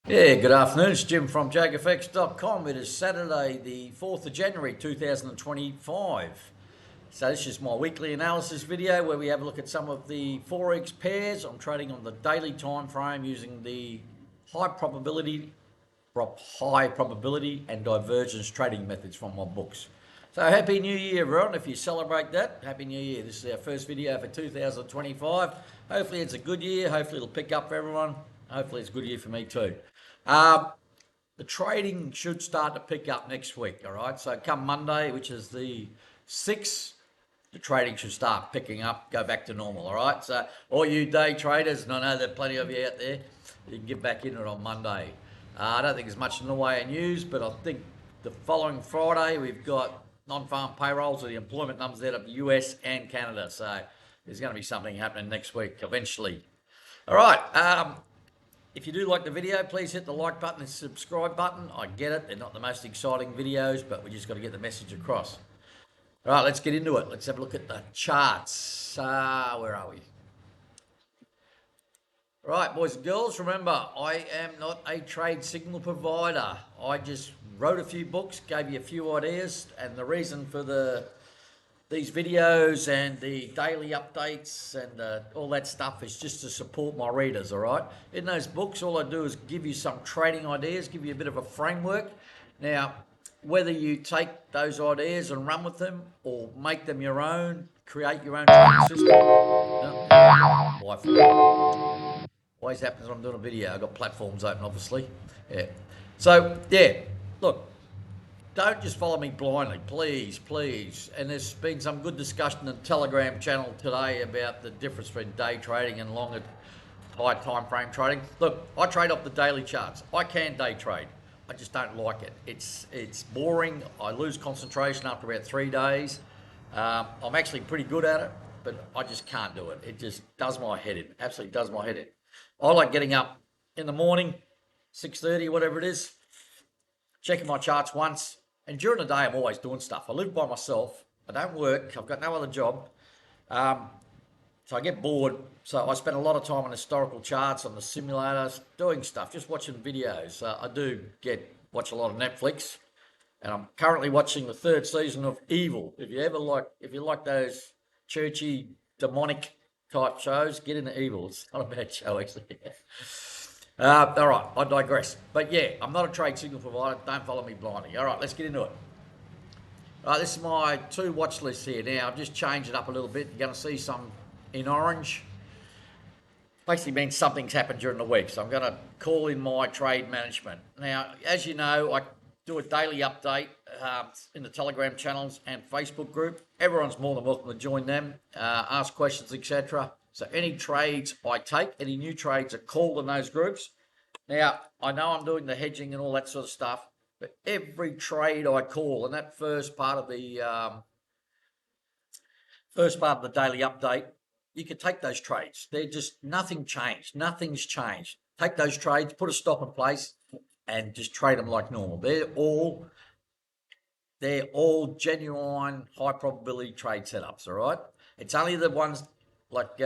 Yeah, good afternoon. It's Jim from JAGfx.com. It is Saturday, the 4th of January 2025. So this is my weekly analysis video where we have a look at some of the Forex pairs. I'm trading on the daily time frame using the high probability and divergence trading methods from my books. So happy New Year, everyone. If you celebrate that, happy New Year. This is our first video for 2025. Hopefully it's a good year. Hopefully it'll pick up for everyone. Hopefully it's a good year for me too. The trading should start to pick up next week, all right? So come Monday, which is the 6th, the trading should start picking up, go back to normal, all right? So all you day traders, and I know there are plenty of you out there, you can get back in it on Monday. I don't think there's much in the way of news, but I think the following Friday we've got non-farm payrolls or the employment numbers out of the US and Canada. So there's going to be something happening next week eventually. All right. If you do like the video, please hit the like button and subscribe button. I get it. They're not the most exciting videos, but we just got to get the message across. All right, let's get into it. Let's have a look at the charts. Where are we? Right, boys and girls, remember, I am not a trade signal provider. I just wrote a few books, gave you a few ideas, and the reason for these videos and the daily updates and all that stuff is just to support my readers, all right? In those books, all I do is give you some trading ideas, give you a bit of a framework. Now, whether you take those ideas and run with them or make them your own, create your own trading system. Wi-Fi. Always happens when I'm doing a video. I've got platforms open, obviously. Yeah. So, yeah, look, don't just follow me blindly, please. And there's been some good discussion in the Telegram channel today about the difference between day trading and longer high time frame trading. Look, I trade off the daily charts. I can day trade. I just don't like it. It's boring. I lose concentration after about 3 days. I'm actually pretty good at it, but I just can't do it. It just does my head in. Absolutely does my head in. I like getting up in the morning, 6:30, whatever it is, checking my charts once. And during the day, I'm always doing stuff. I live by myself. I don't work. I've got no other job. So I get bored. So I spend a lot of time on historical charts, on the simulators, doing stuff, just watching videos. I do watch a lot of Netflix. And I'm currently watching the 3rd season of Evil. If you like those churchy, demonic type shows, get into Evil. It's not a bad show, actually. All right, I digress. But yeah, I'm not a trade signal provider. Don't follow me blindly. All right, let's get into it. All right, this is my 2 watch lists here. Now, I've just changed it up a little bit. You're going to see some in orange. Basically means something's happened during the week. So I'm going to call in my trade management. Now, as you know, I do a daily update in the Telegram channels and Facebook group. Everyone's more than welcome to join them, ask questions, etc. So any trades I take, any new trades are called in those groups. Now, I know I'm doing the hedging and all that sort of stuff, but every trade I call, and that first part of the daily update, you can take those trades. They're just nothing changed. Nothing's changed. Take those trades, put a stop in place, and just trade them like normal. They're all genuine high probability trade setups. All right. It's only the ones like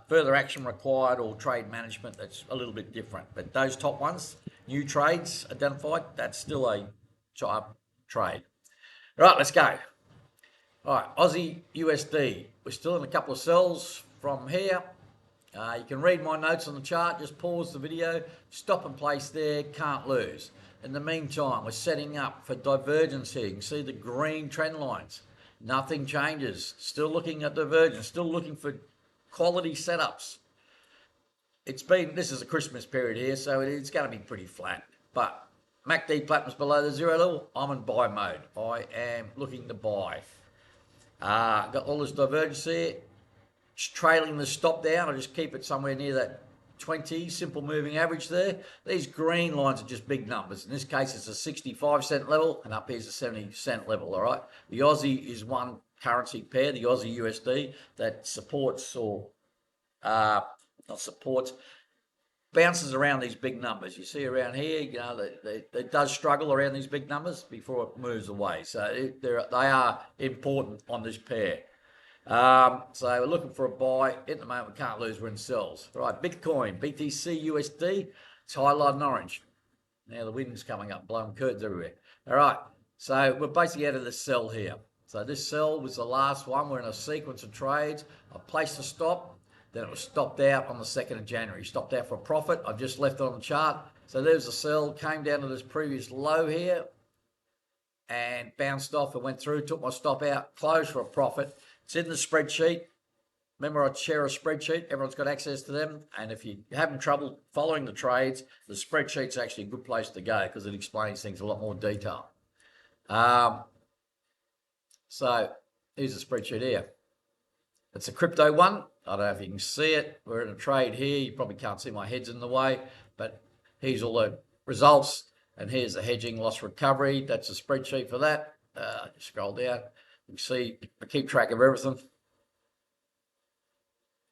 further action required or trade management that's a little bit different. But those top ones, new trades identified, that's still a top trade. All right, let's go. All right, Aussie USD. We're still in a couple of sells from here. You can read my notes on the chart. Just pause the video, stop and place there, can't lose. In the meantime, we're setting up for divergence here. You can see the green trend lines. Nothing changes. Still looking at divergence, still looking for quality setups. This is a Christmas period here, so it's going to be pretty flat. But MACD Platinum's below the 0 level. I'm in buy mode. I am looking to buy. Got all this divergence here. Just trailing the stop down. I just keep it somewhere near that 20 simple moving average there. These green lines are just big numbers. In this case, it's a 65 cent level, and up here's a 70 cent level, all right? The Aussie is one currency pair, the Aussie USD, that supports or not supports, bounces around these big numbers. You see around here, you know, it does struggle around these big numbers before it moves away. So they are important on this pair. So we're looking for a buy. At the moment, we can't lose, we're in sells. All right, Bitcoin, BTC USD, it's highlighted in orange. Now the wind's coming up, blowing curtains everywhere. All right, so we're basically out of this sell here. So this sell was the last one. We're in a sequence of trades. I placed a stop, then it was stopped out on the 2nd of January. Stopped out for a profit. I've just left it on the chart. So there's the sell, came down to this previous low here and bounced off and went through, took my stop out, closed for a profit. It's in the spreadsheet. Remember, I share a spreadsheet. Everyone's got access to them. And if you're having trouble following the trades, the spreadsheet's actually a good place to go because it explains things in a lot more detail. So here's the spreadsheet here. It's a crypto one. I don't know if you can see it. We're in a trade here. You probably can't see my head's in the way, but here's all the results. And here's the hedging loss recovery. That's a spreadsheet for that. Just scroll down. You can see I keep track of everything.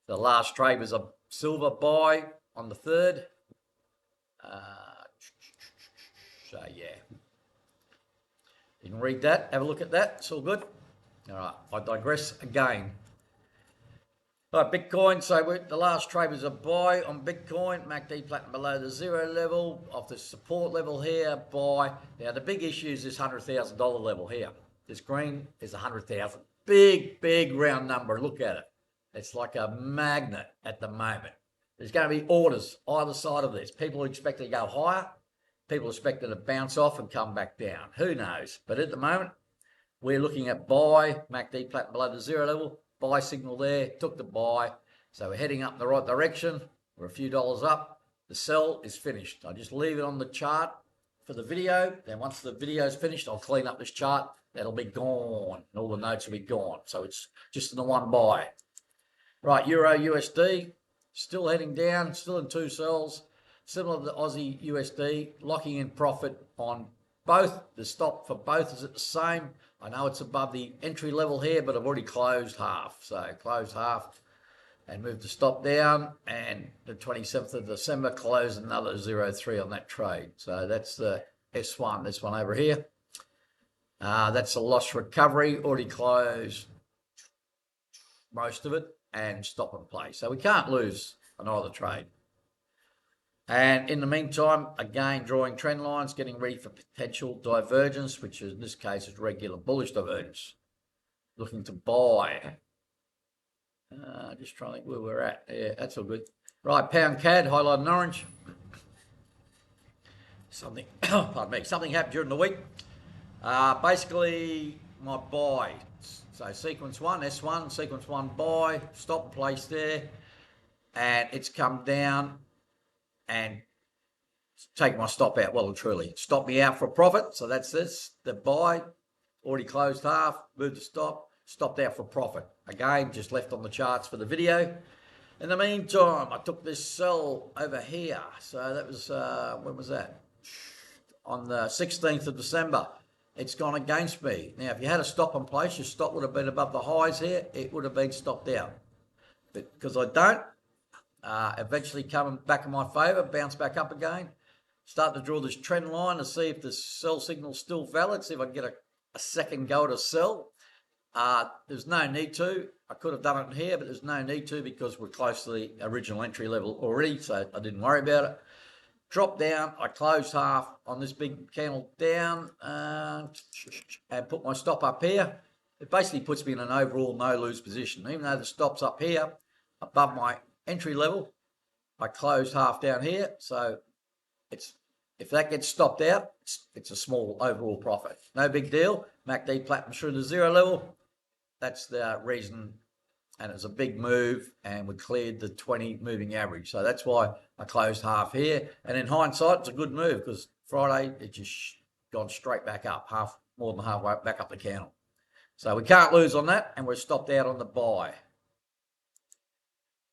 The last trade was a silver buy on the 3rd. So yeah, you can read that, have a look at that. It's all good. All right, I digress again. All right, Bitcoin. So the last trade was a buy on Bitcoin. MACD platinum below the 0 level, off the support level here. Buy. Now the big issue is this $100,000 level here. This green is 100,000. Big round number. Look at it. It's like a magnet at the moment. There's going to be orders either side of this. People expect it to go higher. People expect it to bounce off and come back down. Who knows? But at the moment, we're looking at buy. MACD platinum below the 0 level. Buy signal there. Took the buy. So we're heading up in the right direction. We're a few dollars up. The sell is finished. I just leave it on the chart for the video. Then once the video is finished, I'll clean up this chart. That'll be gone. And all the notes will be gone. So it's just in the one buy. Right, Euro USD, still heading down, still in 2 sells. Similar to the Aussie USD, locking in profit on both. The stop for both is at the same. I know it's above the entry level here, but I've already closed half. So closed half and moved the stop down. And the 27th of December closed another 0.3 on that trade. So that's the S1, this one over here. That's a loss recovery, already closed most of it. And stop and play. So we can't lose on either trade. And in the meantime, again, drawing trend lines, getting ready for potential divergence, which in this case is regular bullish divergence. Looking to buy. Just trying to think where we're at. Yeah, that's all good. Right, pound CAD, highlighted in orange. Something, pardon me, something happened during the week. Basically, my buy. So sequence 1, S1, sequence 1 buy, stop place there, and it's come down and take my stop out, well and truly. Stop me out for a profit, so that's this, the buy, already closed half, moved the stop, stopped out for profit. Again, just left on the charts for the video. In the meantime, I took this sell over here, so that was, when was that? On the 16th of December. It's gone against me. Now, if you had a stop in place, your stop would have been above the highs here. It would have been stopped out. But because I don't, eventually coming back in my favour, bounce back up again, start to draw this trend line to see if the sell signal is still valid, see if I can get a second go to sell. There's no need to. I could have done it here, but there's no need to because we're close to the original entry level already, so I didn't worry about it. Dropped down, I closed half on this big candle down and put my stop up here. It basically puts me in an overall no-lose position. Even though the stop's up here above my entry level, I closed half down here. So it's if that gets stopped out, it's a small overall profit. No big deal. MACD platinum through the 0 level. That's the reason. And it's a big move, and we cleared the 20 moving average. So that's why I closed half here. And in hindsight, it's a good move because Friday, it just gone straight back up, more than halfway back up the candle. So we can't lose on that, and we're stopped out on the buy.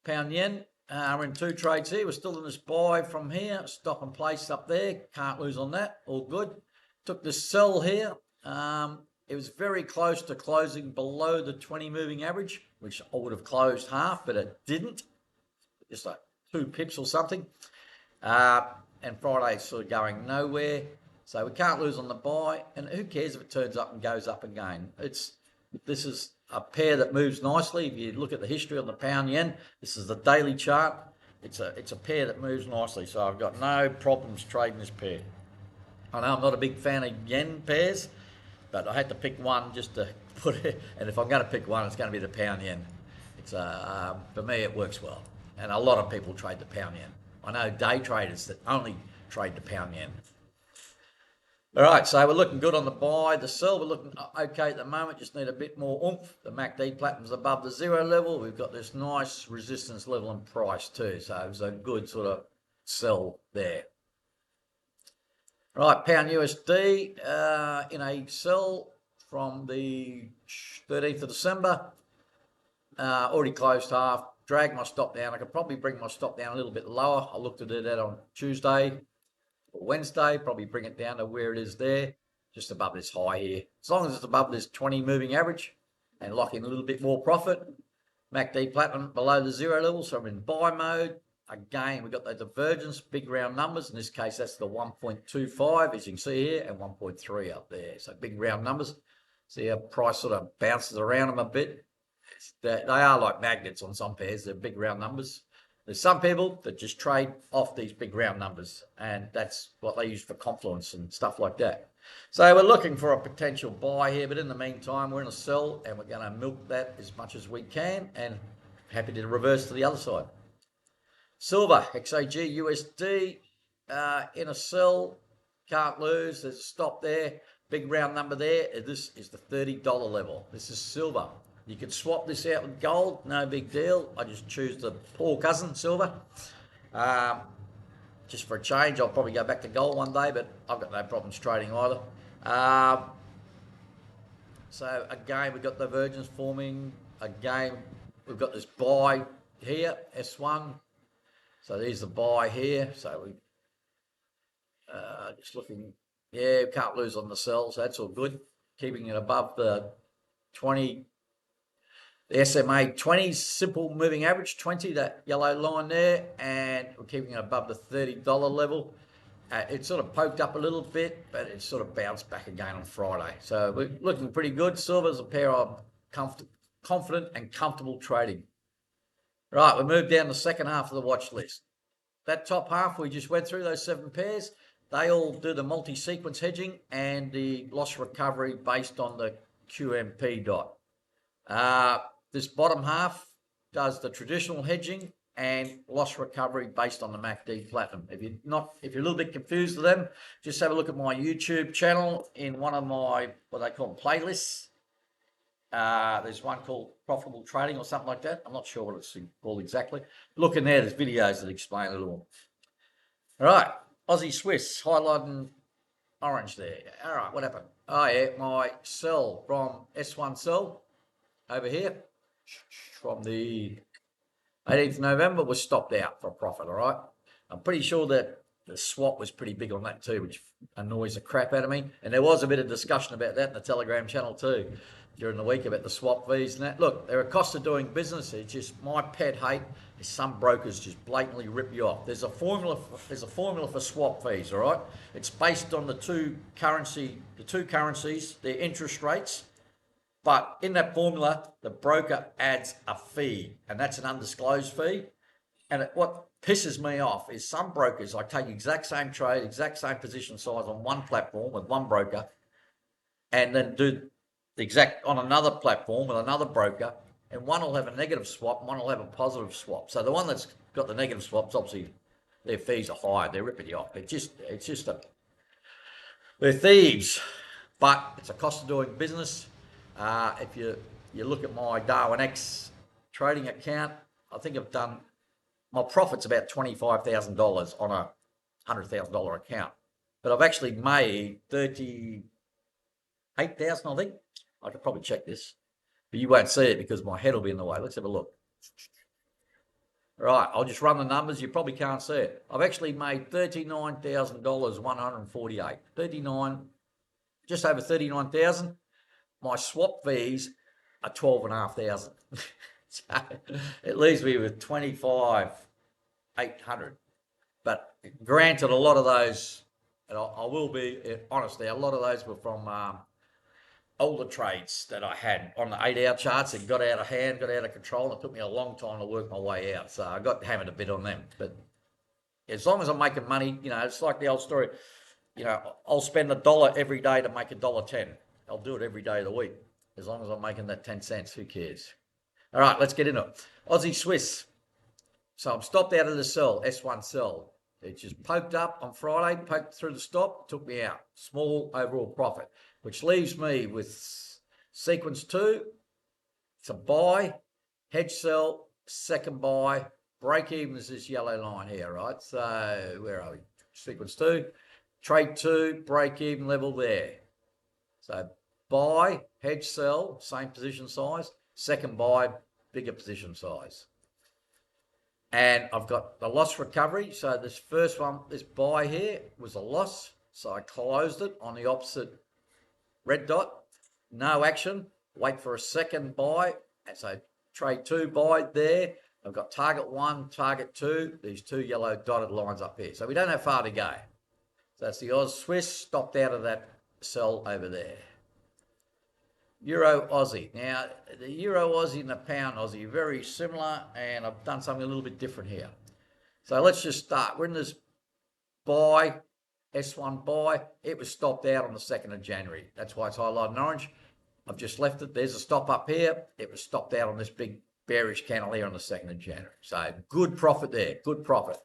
Pound yen, we're in 2 trades here. We're still in this buy from here. Stop and place up there. Can't lose on that. All good. Took this sell here. It was very close to closing below the 20 moving average, which I would have closed half, but it didn't. Just like 2 pips or something. And Friday's sort of going nowhere. So we can't lose on the buy. And who cares if it turns up and goes up again? This is a pair that moves nicely. If you look at the history on the pound yen, this is the daily chart. It's a pair that moves nicely. So I've got no problems trading this pair. I know I'm not a big fan of yen pairs, but I had to pick one just to put it. And if I'm going to pick one, it's going to be the pound yen. It's for me, it works well, and a lot of people trade the pound yen. I know day traders that only trade the pound yen. All right, so we're looking good on the buy. The sell, we're looking okay at the moment, just need a bit more oomph. The MACD platinum's above the zero level. We've got this nice resistance level and price too, so it was a good sort of sell there. All right, pound USD in a sell from the 13th of December. Already closed half, dragged my stop down. I could probably bring my stop down a little bit lower. I looked at it on Tuesday. Wednesday, probably bring it down to where it is there, just above this high here. As long as it's above this 20 moving average and lock in a little bit more profit. MACD platinum below the zero level, so I'm in buy mode. Again, we've got the divergence, big round numbers. In this case, that's the 1.25, as you can see here, and 1.3 up there. So big round numbers. See how price sort of bounces around them a bit. They are like magnets on some pairs. They're big round numbers. There's some people that just trade off these big round numbers, and that's what they use for confluence and stuff like that. So we're looking for a potential buy here, but in the meantime, we're in a sell, and we're going to milk that as much as we can, and happy to reverse to the other side. Silver, XAG, USD, in a sell, can't lose. There's a stop there, big round number there. This is the $30 level. This is silver. You could swap this out with gold, no big deal. I just choose the poor cousin, silver. Just for a change, I'll probably go back to gold one day, but I've got no problems trading either. So again, we've got divergence forming. Again, we've got this buy here, S1. So there's the buy here. So we just looking, yeah, can't lose on the sell, so that's all good. Keeping it above the 20. The SMA 20 simple moving average 20, that yellow line there, and we're keeping it above the $30 level. It sort of poked up a little bit, but it sort of bounced back again on Friday. So we're looking pretty good. Silver's a pair of confident and comfortable trading. Right, we moved down the second half of the watch list. That top half we just went through, those 7 pairs, they all do the multi-sequence hedging and the loss recovery based on the QMP dot. This bottom half does the traditional hedging and loss recovery based on the MACD platinum. If you're a little bit confused with them, just have a look at my YouTube channel in one of my, what they call playlists. There's one called Profitable Trading or something like that. I'm not sure what it's called exactly. Look in there, there's videos that explain it a little. All right, Aussie Swiss, highlighted in orange there. All right, what happened? Oh yeah, my sell from S1 sell over here from the 18th of November was stopped out for a profit, all right? I'm pretty sure that the swap was pretty big on that too, which annoys the crap out of me. And there was a bit of discussion about that in the Telegram channel too during the week about the swap fees and that. Look, they're a cost of doing business. It's just my pet hate is some brokers just blatantly rip you off. There's a formula for swap fees, all right? It's based on the two currencies, their interest rates. But in that formula, the broker adds a fee, and that's an undisclosed fee. And what pisses me off is some brokers, I take exact same trade, exact same position size on one platform with one broker, and then do the exact on another platform with another broker, and one will have a negative swap, and one will have a positive swap. So the one that's got the negative swaps, obviously, their fees are higher. They're ripping you off. They're thieves, but it's a cost of doing business. If you look at my JAGfx trading account, I think I've done, my profit's about $25,000 on a $100,000 account. But I've actually made 38,000, I think. I could probably check this, but you won't see it because my head will be in the way. Let's have a look. Right, I'll just run the numbers. You probably can't see it. I've actually made $39,148. 39, just over 39,000. My swap fees are 12,500. So it leaves me with 25,800. But granted, a lot of those, and I will be honest there, a lot of those were from older trades that I had on the 8-hour charts that got out of hand, got out of control. It took me a long time to work my way out. So I got hammered a bit on them. But as long as I'm making money, you know, it's like the old story. you know, I'll spend $1 every day to make $1.10. I'll do it every day of the week. As long as I'm making that 10 cents, who cares? All right, let's get into it. Aussie Swiss. So I'm stopped out of the sell, S1 sell. It just poked up on Friday, poked through the stop, took me out. Small overall profit, which leaves me with sequence 2. It's a buy, hedge sell, second buy, break even is this yellow line here, right? So where are we? Sequence 2, trade 2, break even level there. So buy, hedge sell, same position size, second buy, bigger position size. And I've got the loss recovery. So this first one, this buy here was a loss. So I closed it on the opposite red dot. No action. Wait for a second buy. And so trade 2 buy there. I've got target 1, target 2. These 2 yellow dotted lines up here. So we don't have far to go. So that's the Oz Swiss, stopped out of that sell over there. Euro Aussie. Now, the Euro Aussie and the Pound Aussie are very similar, and I've done something a little bit different here. So let's just start. We're in this buy, S1 buy. It was stopped out on the 2nd of January. That's why it's highlighted in orange. I've just left it. There's a stop up here. It was stopped out on this big bearish candle here on the 2nd of January. So good profit there. Good profit.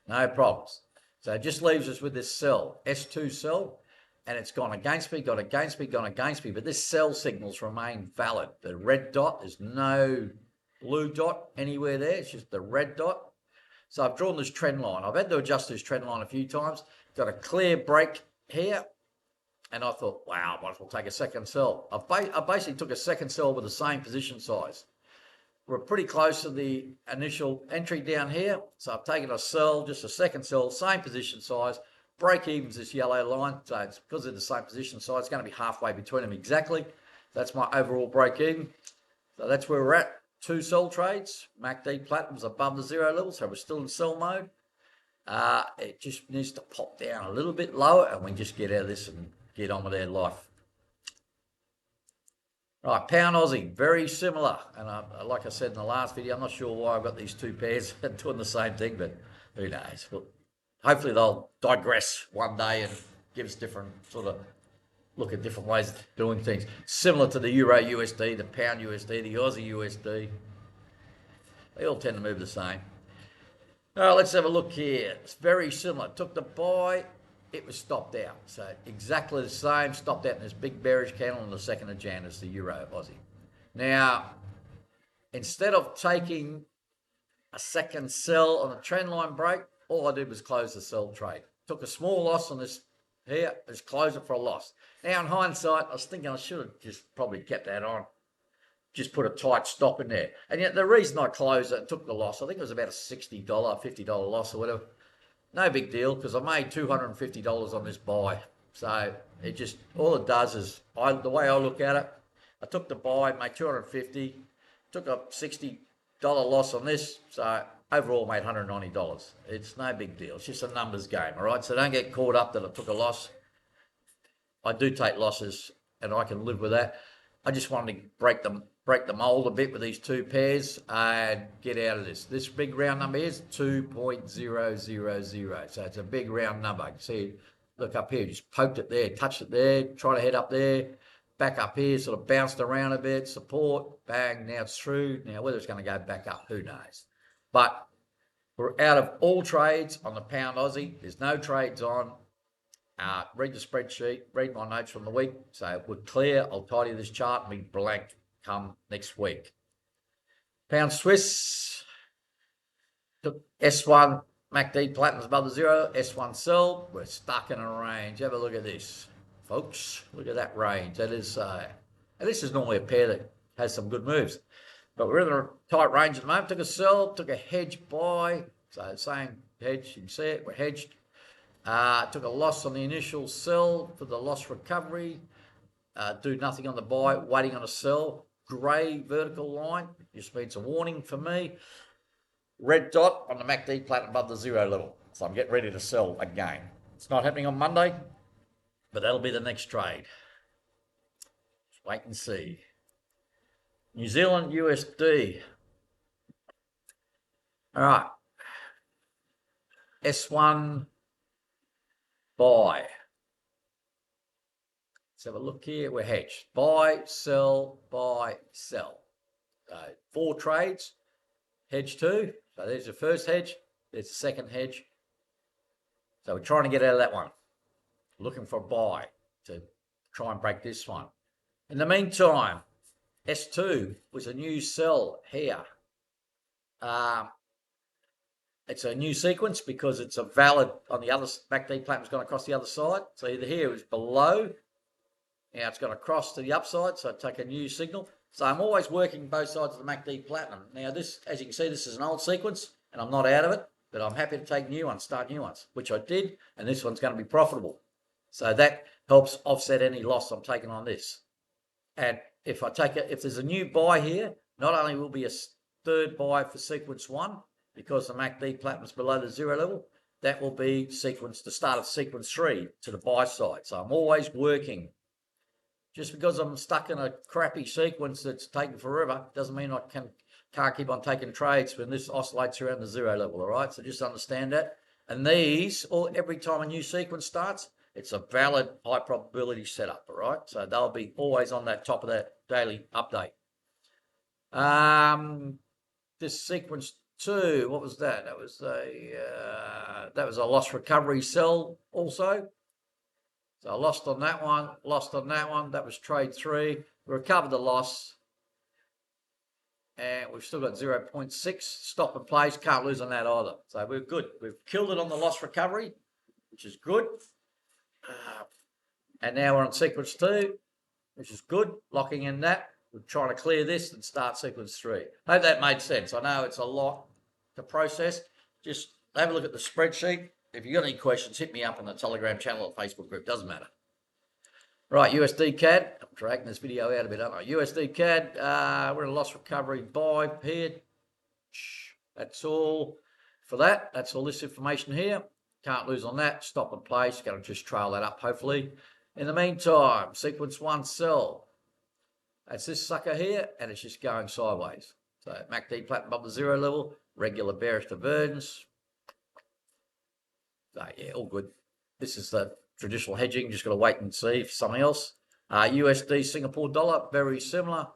No problems. So it just leaves us with this sell, S2 sell. And it's gone against me, gone against me, gone against me. But this sell signals remain valid. The red dot, there's no blue dot anywhere there. It's just the red dot. So I've drawn this trend line. I've had to adjust this trend line a few times. Got a clear break here. And I thought, wow, I might as well take a second sell. I basically took a second sell with the same position size. We're pretty close to the initial entry down here. So I've taken a sell, just a second sell, same position size. Break even's this yellow line, so it's because they're the same position size, it's going to be halfway between them exactly. That's my overall break even. So that's where we're at. 2 sell trades. MACD Platinum's above the 0 level, so we're still in sell mode. It just needs to pop down a little bit lower, and we just get out of this and get on with our life. Right, Pound Aussie, very similar. And like I said in the last video, I'm not sure why I've got these 2 pairs doing the same thing, but who knows. Well, hopefully they'll digress one day and give us different sort of look at different ways of doing things. Similar to the Euro USD, the Pound USD, the Aussie USD. They all tend to move the same. All right, let's have a look here. It's very similar. Took the buy, it was stopped out. So exactly the same, stopped out in this big bearish candle on the 2nd of Jan as the Euro Aussie. Now, instead of taking a second sell on a trend line break, all I did was close the sell trade. Took a small loss on this here, just close it for a loss. Now in hindsight, I was thinking I should have just probably kept that on. Just put a tight stop in there. And yet the reason I closed it and took the loss, I think it was about a $60, $50 loss or whatever. No big deal, because I made $250 on this buy. So it just, all it does is, the way I look at it, I took the buy, made $250, took a $60 loss on this, so overall made $190. It's no big deal. It's just a numbers game, all right? So don't get caught up that I took a loss. I do take losses, and I can live with that. I just wanted to break the mold a bit with these 2 pairs and get out of this. This big round number is 2.000. So it's a big round number. You can see, look up here, just poked it there, touched it there, try to head up there, back up here, sort of bounced around a bit, support, bang, now it's through. Now whether it's going to go back up, who knows? But we're out of all trades on the Pound Aussie. There's no trades on. Read the spreadsheet, read my notes from the week. So we're clear. I'll tidy this chart and be blank come next week. Pound Swiss, took S1, MACD Platinum's above the 0, S1 sell. We're stuck in a range. Have a look at this, folks. Look at that range. That is, and this is normally a pair that has some good moves. But we're in a tight range at the moment. Took a sell, took a hedge buy. So same hedge, you can see it, we're hedged. Took a loss on the initial sell for the loss recovery. Do nothing on the buy, waiting on a sell. Grey vertical line, just means a warning for me. Red dot on the MACD Platinum above the 0 level. So I'm getting ready to sell again. It's not happening on Monday, but that'll be the next trade. Just wait and see. New Zealand USD. All right. S1 buy. Let's have a look here. We're hedged. Buy, sell, buy, sell. 4 trades. Hedge 2. So there's the first hedge. There's the second hedge. So we're trying to get out of that one. Looking for a buy to try and break this one. In the meantime, S2 was a new sell here. It's a new sequence because it's a valid on the other MACD pattern's gone across the other side. So either here is below. Now it's going to cross to the upside, so take a new signal. So I'm always working both sides of the MACD platinum. Now this, as you can see, this is an old sequence, and I'm not out of it, but I'm happy to take new ones, start new ones, which I did, and this one's going to be profitable. So that helps offset any loss I'm taking on this. And if there's a new buy here, not only will be a third buy for sequence 1, because the MACD platinum's below the 0 level, that will be the start of sequence 3 to the buy side. So I'm always working. Just because I'm stuck in a crappy sequence that's taking forever doesn't mean I can't keep on taking trades when this oscillates around the 0 level, all right? So just understand that. And these, every time a new sequence starts, it's a valid high probability setup, all right? So they'll be always on that top of that daily update. This sequence 2, what was that? That was a loss recovery sell also. So I lost on that one, lost on that one. That was trade 3. We recovered the loss. And we've still got 0.6 stop in place. Can't lose on that either. So we're good. We've killed it on the loss recovery, which is good. And now we're on sequence 2, which is good. Locking in that. We're trying to clear this and start sequence 3. Hope that made sense. I know it's a lot to process. Just have a look at the spreadsheet. If you've got any questions, hit me up on the Telegram channel or Facebook group. Doesn't matter. Right, USD CAD. I'm dragging this video out a bit, aren't I? USD CAD. We're in a loss recovery buy here. That's all for that. That's all this information here. Can't lose on that. Stop in place. Going to just trail that up, hopefully. In the meantime, sequence 1 sell. That's this sucker here, and it's just going sideways. So MACD platinum above the 0 level. Regular bearish divergence. So yeah, all good. This is the traditional hedging. Just got to wait and see for something else. USD Singapore dollar, very similar.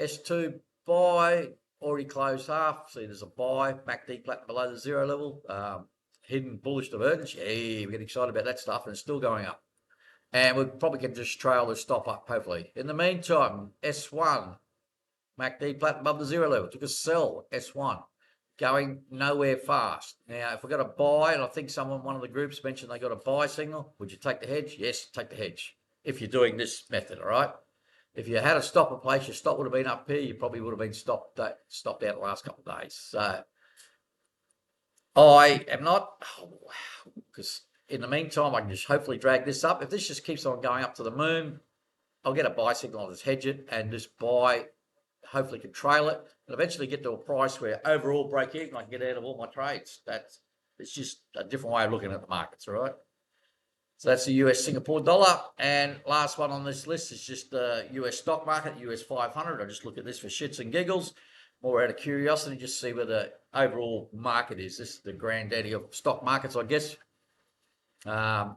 S2 buy, already closed half. See, there's a buy. MACD platinum below the 0 level. Hidden bullish divergence. Yeah, we get excited about that stuff, and it's still going up. And we probably can just trail the stop up, hopefully. In the meantime, S1, MACD platinum above the 0 level. Took a sell, S1. Going nowhere fast. Now, if we've got a buy, and I think one of the groups mentioned they got a buy signal, would you take the hedge? Yes, take the hedge. If you're doing this method, all right? If you had a stop in place, your stop would have been up here. You probably would have been stopped out the last couple of days. So I am not, because in the meantime, I can just hopefully drag this up. If this just keeps on going up to the moon, I'll get a buy signal, I'll just hedge it, and just buy, hopefully can trail it, and eventually get to a price where overall break even, I can get out of all my trades. It's just a different way of looking at the markets, all right? So that's the US Singapore dollar. And last one on this list is just the US stock market, US 500. I just look at this for shits and giggles, more out of curiosity, just see where the overall market is. This is the granddaddy of stock markets, I guess. So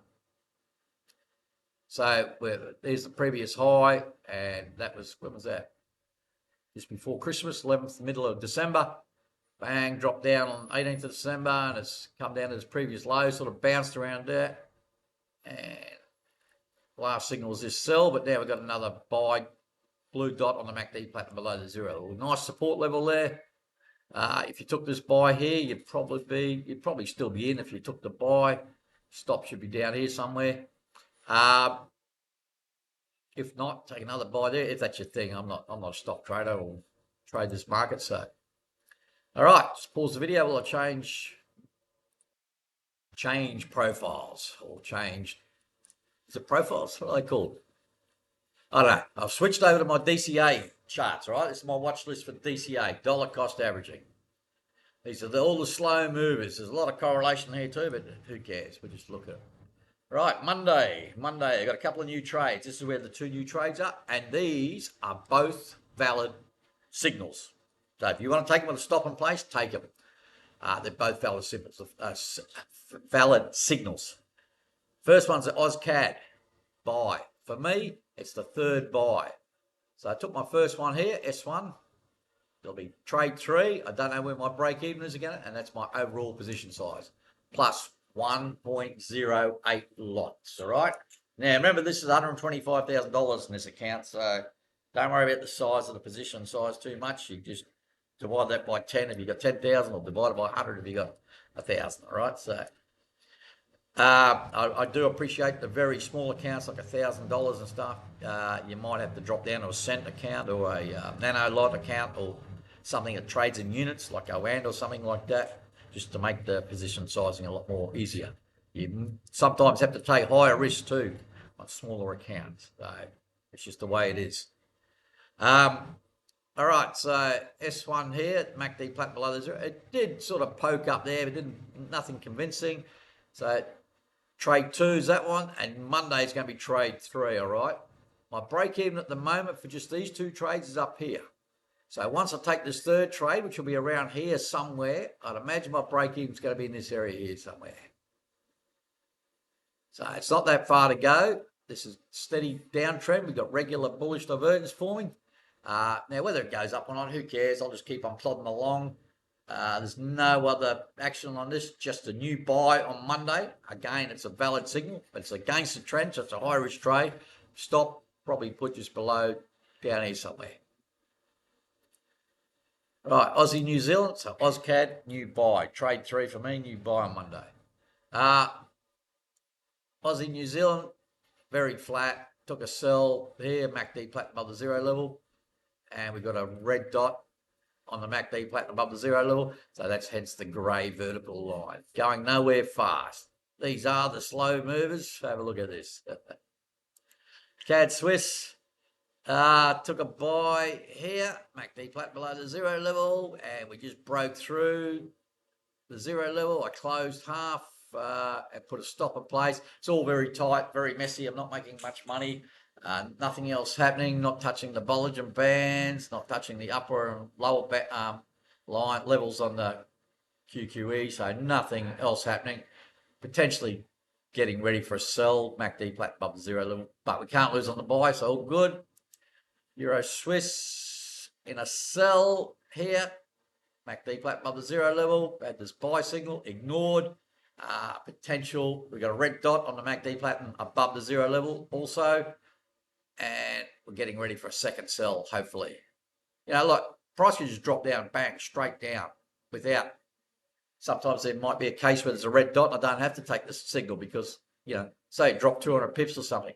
there's the previous high, and that was, when was that? Just before Christmas, 11th, middle of December. Bang, dropped down on 18th of December, and it's come down to its previous low, sort of bounced around there. And last signal was this sell, but now we've got another buy, blue dot on the MACD platinum below the 0. Nice support level there. If you took this buy here, you'd probably still be in if you took the buy. Stop should be down here somewhere. If not, take another buy there. If that's your thing, I'm not a stock trader or trade this market. So, all right, just pause the video while I change profiles or change. Is it profiles? What are they called? I don't know. I've switched over to my DCA charts. All right, this is my watch list for DCA, dollar cost averaging. These are all the slow movers. There's a lot of correlation here too, but who cares? We'll just look at it. Right, Monday, I got a couple of new trades. This is where the 2 new trades are, and these are both valid signals. So if you want to take them with a stop in place, take them. They're both valid signals. First one's the AusCAD buy, For me, it's the third buy. So I took my first one here, S1. It'll be trade 3. I don't know where my break even is again, and that's my overall position size. Plus 1.08 lots, all right? Now, remember, this is $125,000 in this account, so don't worry about the size of the position size too much. You just divide that by 10 if you got 10,000, or divide it by 100 if you got 1,000, all right? So I do appreciate the very small accounts like $1,000 and stuff. You might have to drop down to a cent account or a nano lot account or something that trades in units like OAND or something like that, just to make the position sizing a lot more easier. You sometimes have to take higher risk too on smaller accounts. So it's just the way it is. All right, so S1 here, MACD flat below the 0. It did sort of poke up there, but nothing convincing. So trade 2 is that one, and Monday is going to be trade 3, all right? My break even at the moment for just these 2 trades is up here. So once I take this third trade, which will be around here somewhere, I'd imagine my break even is going to be in this area here somewhere. So it's not that far to go. This is steady downtrend. We've got regular bullish divergence forming. Now, whether it goes up or not, who cares? I'll just keep on plodding along. There's no other action on this, just a new buy on Monday. Again, it's a valid signal, but it's against the trend, so it's a high risk trade. Stop, probably put just below down here somewhere. Right, Aussie New Zealand, so AusCAD, new buy. Trade 3 for me, new buy on Monday. Aussie New Zealand, very flat. Took a sell here, MACD flat above the 0 level. And we've got a red dot on the MACD flat above the 0 level. So that's hence the grey vertical line. Going nowhere fast. These are the slow movers. Have a look at this. CAD Swiss. Took a buy here, MACD flat below the 0 level, and we just broke through the 0 level. I closed half and put a stop in place. It's all very tight, very messy. I'm not making much money. Nothing else happening, not touching the Bollinger Bands, not touching the upper and lower line levels on the QQE, so nothing else happening. Potentially getting ready for a sell, MACD flat above the 0 level, but we can't lose on the buy, so all good. Euro Swiss in a sell here, MACD flat above the 0 level, had this buy signal, ignored. Potential, we've got a red dot on the MACD flat above the 0 level also, and we're getting ready for a second sell, hopefully. You know, look, price can just drop down, bang, straight down without, sometimes there might be a case where there's a red dot and I don't have to take the signal because, you know, say it dropped 200 pips or something.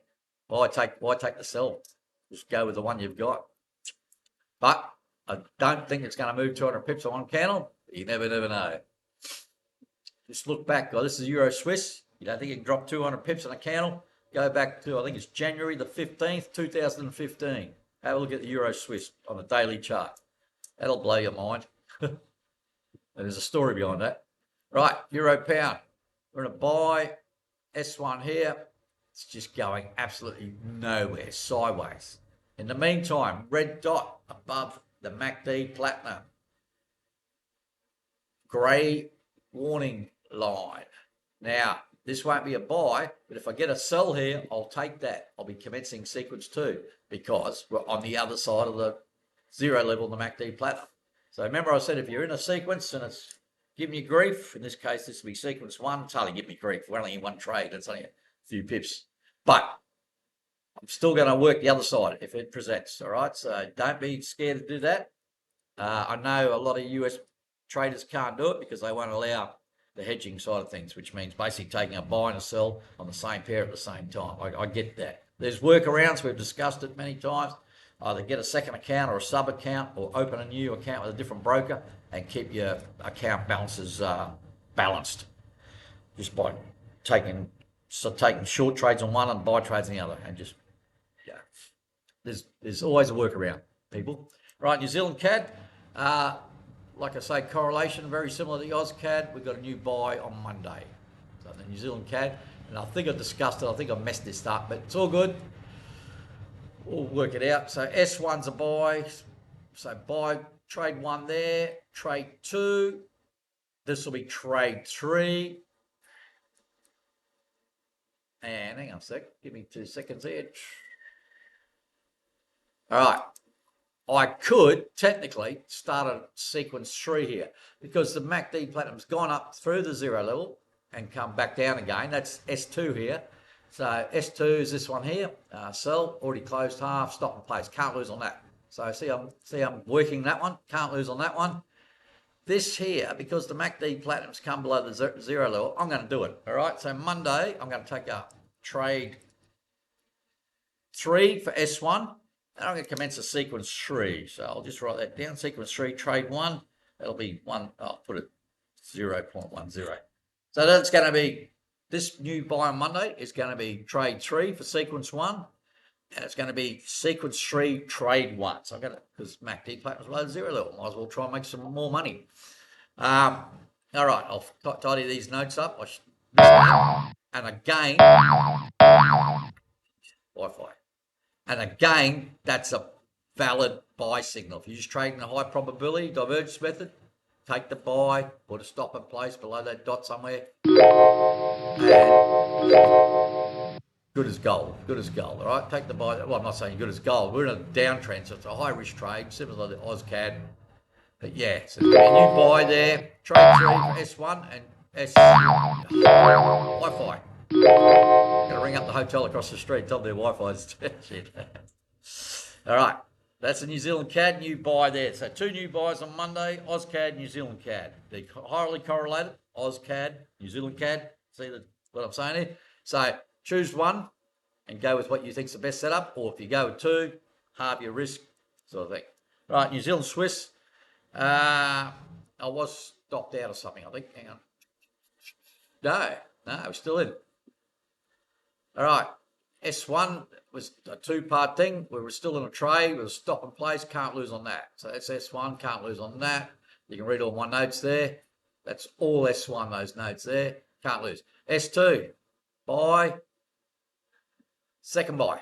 Why take the sell? Just go with the one you've got. But I don't think it's going to move 200 pips on one candle. You never know. Just look back. Oh, this is Euro Swiss. You don't think it can drop 200 pips on a candle? Go back to, I think it's January the 15th, 2015. Have a look at the Euro Swiss on the daily chart. That'll blow your mind. There's a story behind that. Right, Euro Pound. We're in a buy. S1 here. It's just going absolutely nowhere, sideways. In the meantime, red dot above the MACD Platinum. Grey warning line. Now, this won't be a buy, but if I get a sell here, I'll take that. I'll be commencing sequence 2 because we're on the other side of the 0 level in the MACD Platinum. So remember I said if you're in a sequence and it's giving you grief, in this case this will be sequence 1, it's hardly give me grief. We're only in one trade, it's only a few pips. But I'm still going to work the other side if it presents, all right? So don't be scared to do that. I know a lot of US traders can't do it because they won't allow the hedging side of things, which means basically taking a buy and a sell on the same pair at the same time. I get that. There's workarounds. We've discussed it many times. Either get a second account or a sub account or open a new account with a different broker and keep your account balances balanced just by taking short trades on one and buy trades on the other, and just, yeah, there's always a workaround, people. Right, New Zealand CAD, like I say, correlation very similar to the Oz CAD. We've got a new buy on Monday. So the New Zealand CAD, and I think I discussed it. I think I messed this up, but it's all good. We'll work it out. So S1's a buy. So buy trade 1 there, trade 2. This will be trade 3. And hang on a sec, give me 2 seconds here. All right. I could technically start a sequence 3 here because the MACD Platinum's gone up through the 0 level and come back down again. That's S2 here. So S2 is this one here. Sell, already closed half, stop and place. Can't lose on that. So see I'm working that one. Can't lose on that one. This here, because the MACD Platinum's come below the 0 level, I'm going to do it. All right. So Monday, I'm going to take a trade 3 for S1. And I'm going to commence a sequence 3. So I'll just write that down. Sequence 3, trade 1. That'll be 1. I'll put it 0.10. So that's going to be, this new buy on Monday is going to be trade 3 for sequence 1. And it's going to be sequence 3, trade 1. So I'm going to, because MACD Platinum's below the 0 level, might as well try and make some more money. All right, I'll tidy these notes up. And again, Wi-Fi. And again, that's a valid buy signal. If you're just trading a high probability divergence method, take the buy, put a stop in place below that dot somewhere. And good as gold, all right? Take the buy. Well, I'm not saying good as gold. We're in a downtrend, so it's a high risk trade, similar to the AusCAD. But yeah, so there's going to be a new buy there. Trade 3 for S1 and S Wi-Fi. Going to ring up the hotel across the street, tell them their Wi-Fi's shit. All right, that's the New Zealand CAD new buy there. So 2 new buys on Monday, AusCAD, New Zealand CAD. They're highly correlated, AusCAD, New Zealand CAD. See what I'm saying here? So choose one and go with what you think's the best setup, or if you go with 2, halve your risk, sort of thing. All right, New Zealand Swiss. I was stopped out or something, I think. Hang on. No, we're still in. All right, S1 was a 2-part thing. We were still in a trade. We were stop in place. Can't lose on that. So that's S1. Can't lose on that. You can read all my notes there. That's all S1, those notes there. Can't lose. S2, buy. Second buy.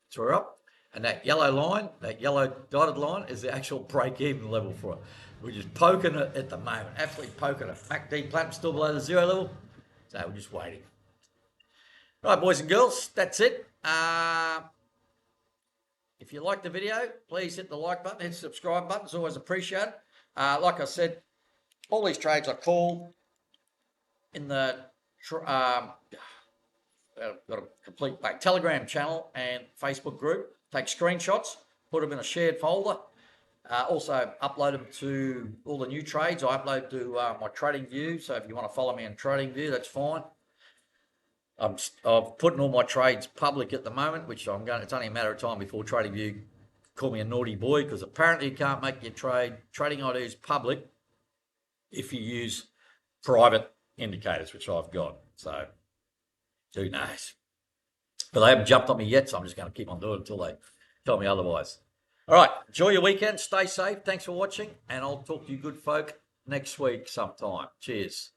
So we're up. And that yellow line, that yellow dotted line is the actual break-even level for it. We're just poking it at the moment. Absolutely poking it. MACD Platinum still below the 0 level. So we're just waiting. Right, boys and girls, that's it. If you like the video, please hit the like button, hit the subscribe button. It's always appreciated. Like I said, all these trades I call in the got a complete Telegram channel and Facebook group. Take screenshots, put them in a shared folder. Also upload them to all the new trades. I upload to my TradingView. So if you want to follow me on TradingView, that's fine. I'm putting all my trades public at the moment, which I'm going. It's only a matter of time before TradingView call me a naughty boy, because apparently you can't make your trading IDs public if you use private indicators, which I've got. So who knows? But they haven't jumped on me yet, so I'm just going to keep on doing it until they tell me otherwise. All right, enjoy your weekend. Stay safe. Thanks for watching, and I'll talk to you good folk next week sometime. Cheers.